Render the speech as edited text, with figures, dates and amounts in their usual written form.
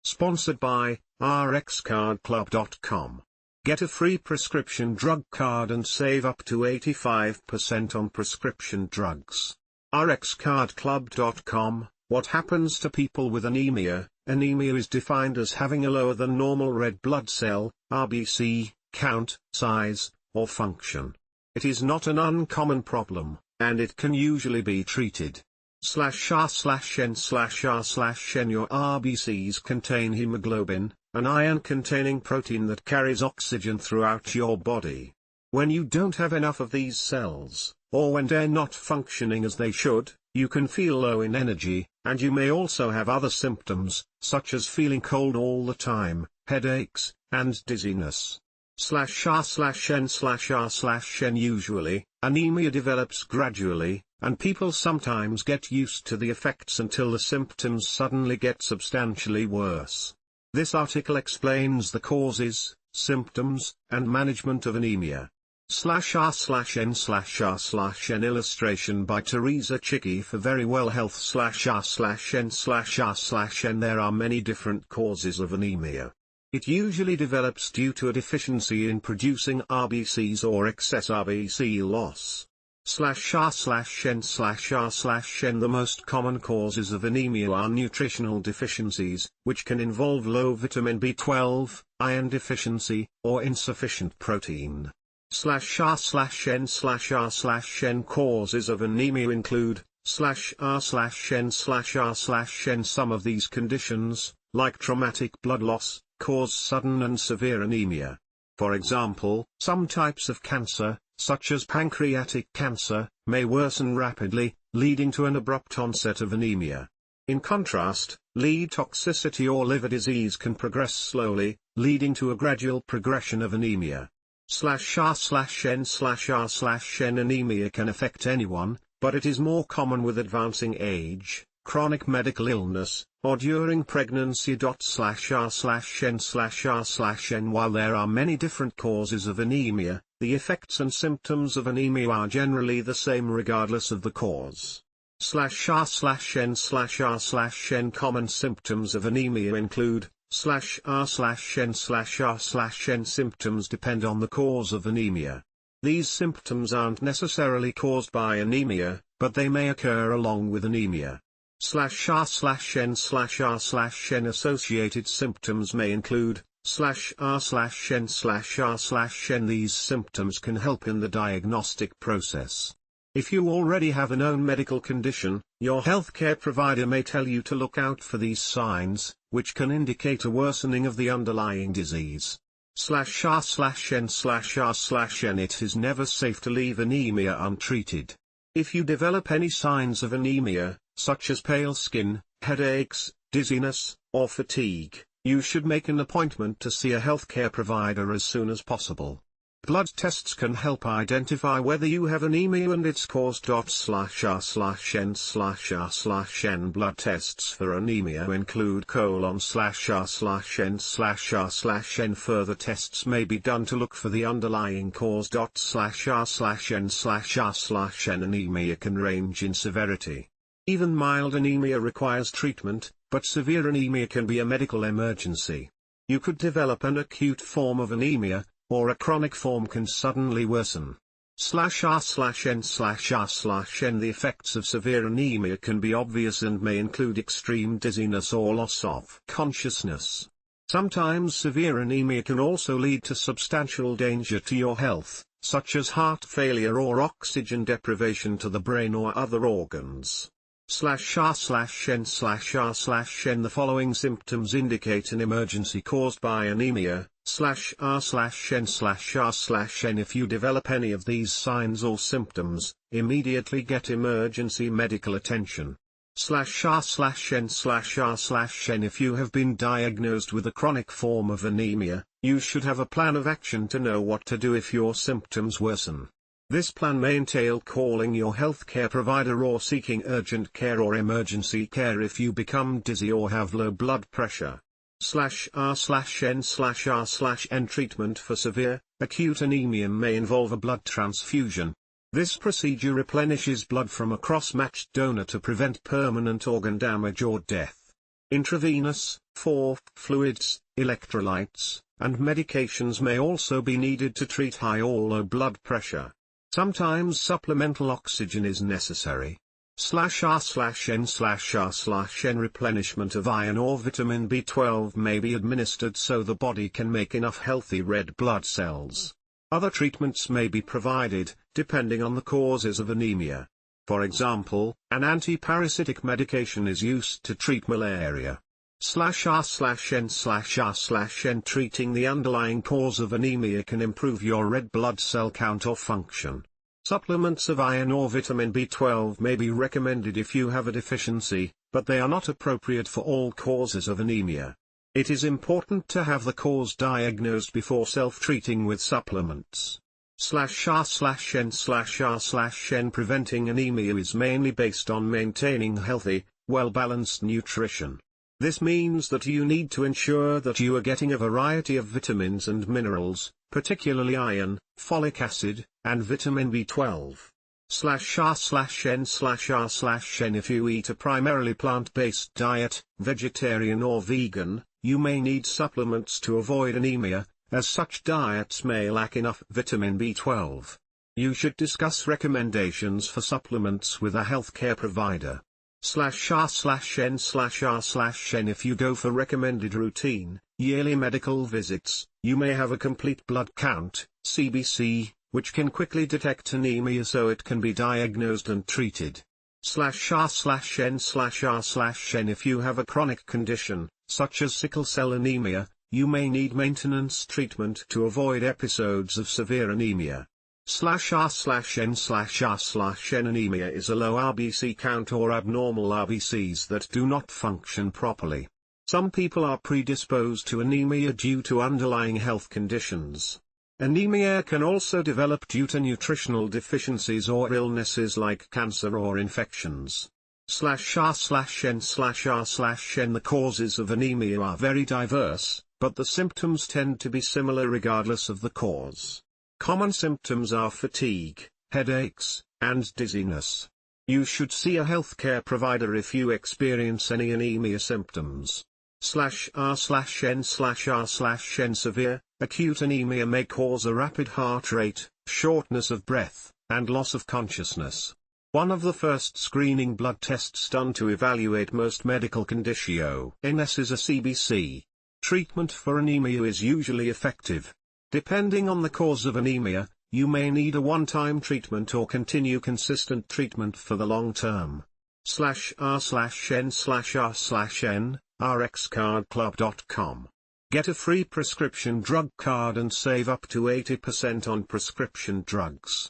Sponsored by rxcardclub.com. Get a free prescription drug card and save up to 85% on prescription drugs. rxcardclub.com. What happens to people with anemia? Anemia is defined as having a lower than normal red blood cell, RBC, count, size, or function. It is not an uncommon problem, and it can usually be treated. /r/n/r/n Your RBCs contain hemoglobin, an iron-containing protein that carries oxygen throughout your body. When you don't have enough of these cells, or when they're not functioning as they should, you can feel low in energy, and you may also have other symptoms, such as feeling cold all the time, headaches, and dizziness. /r/n/r/n Usually, anemia develops gradually, and people sometimes get used to the effects until the symptoms suddenly get substantially worse. This article explains the causes, symptoms, and management of anemia. /r/n/r/n Illustration by Theresa Chiechi for Verywell Health /r/n/r/n There are many different causes of anemia. It usually develops due to a deficiency in producing RBCs or excess RBC loss. /r/n/r/n The most common causes of anemia are nutritional deficiencies, which can involve low vitamin B12, iron deficiency, or insufficient protein. /r/n/r/n Causes of anemia include /r/n/r/n Some of these conditions, like traumatic blood loss, cause sudden and severe anemia. For example, some types of cancer, such as pancreatic cancer, may worsen rapidly, leading to an abrupt onset of anemia. In contrast, lead toxicity or liver disease can progress slowly, leading to a gradual progression of anemia. /r/n/r/n Anemia can affect anyone, but it is more common with advancing age, chronic medical illness, or during pregnancy. /r/n/r/n While there are many different causes of anemia, the effects and symptoms of anemia are generally the same regardless of the cause. /r/n/r/n Common symptoms of anemia include /r/n/r/n Symptoms depend on the cause of anemia. These symptoms aren't necessarily caused by anemia, but they may occur along with anemia. /r/n/r/n Associated symptoms may include /r/n/r/n These symptoms can help in the diagnostic process. If you already have a known medical condition, your healthcare provider may tell you to look out for these signs, which can indicate a worsening of the underlying disease. /r/n/r/n It is never safe to leave anemia untreated. If you develop any signs of anemia, such as pale skin, headaches, dizziness, or fatigue, you should make an appointment to see a healthcare provider as soon as possible. Blood tests can help identify whether you have anemia and its cause. /r/n/r/n Blood tests for anemia include :/r/n/r/n Further tests may be done to look for the underlying cause. /r/n/r/n Anemia can range in severity. Even mild anemia requires treatment, but severe anemia can be a medical emergency. You could develop an acute form of anemia, or a chronic form can suddenly worsen. /r/n/r/n The effects of severe anemia can be obvious and may include extreme dizziness or loss of consciousness. Sometimes severe anemia can also lead to substantial danger to your health, such as heart failure or oxygen deprivation to the brain or other organs. /r/n/r/n The following symptoms indicate an emergency caused by anemia. /r/n/r/n If you develop any of these signs or symptoms, immediately get emergency medical attention. /r/n/r/n If you have been diagnosed with a chronic form of anemia, you should have a plan of action to know what to do if your symptoms worsen. This plan may entail calling your healthcare provider or seeking urgent care or emergency care if you become dizzy or have low blood pressure. /r/n/r/n Treatment for severe, acute anemia may involve a blood transfusion. This procedure replenishes blood from a cross-matched donor to prevent permanent organ damage or death. Intravenous IV fluids, electrolytes, and medications may also be needed to treat high or low blood pressure. Sometimes supplemental oxygen is necessary. /R/N/R/N replenishment of iron or vitamin B12 may be administered so the body can make enough healthy red blood cells. Other treatments may be provided, depending on the causes of anemia. For example, an anti-parasitic medication is used to treat malaria. /R/N/R/N treating the underlying cause of anemia can improve your red blood cell count or function. Supplements of iron or vitamin B12 may be recommended if you have a deficiency, but they are not appropriate for all causes of anemia. It is important to have the cause diagnosed before self-treating with supplements. /R/N/R/N preventing anemia is mainly based on maintaining healthy, well-balanced nutrition. This means that you need to ensure that you are getting a variety of vitamins and minerals, particularly iron, folic acid, and vitamin B12. /R/N/R/N if you eat a primarily plant-based diet, vegetarian or vegan, you may need supplements to avoid anemia, as such diets may lack enough vitamin B12. You should discuss recommendations for supplements with a healthcare provider. /R/N/R/N if you go for recommended routine, yearly medical visits, you may have a complete blood count, CBC, which can quickly detect anemia so it can be diagnosed and treated. /R/N/R/N if you have a chronic condition, such as sickle cell anemia, you may need maintenance treatment to avoid episodes of severe anemia. /R/N/R/N anemia is a low RBC count or abnormal RBCs that do not function properly. Some people are predisposed to anemia due to underlying health conditions. Anemia can also develop due to nutritional deficiencies or illnesses like cancer or infections. /R/N/R/N the causes of anemia are very diverse, but the symptoms tend to be similar regardless of the cause. Common symptoms are fatigue, headaches, and dizziness. You should see a healthcare provider if you experience any anemia symptoms. /R/N/R/N severe, acute anemia may cause a rapid heart rate, shortness of breath, and loss of consciousness. One of the first screening blood tests done to evaluate most medical conditions is a CBC. Treatment for anemia is usually effective. Depending on the cause of anemia, you may need a one-time treatment or continue consistent treatment for the long term. /R/N/R/N, rxcardclub.com. Get a free prescription drug card and save up to 80% on prescription drugs.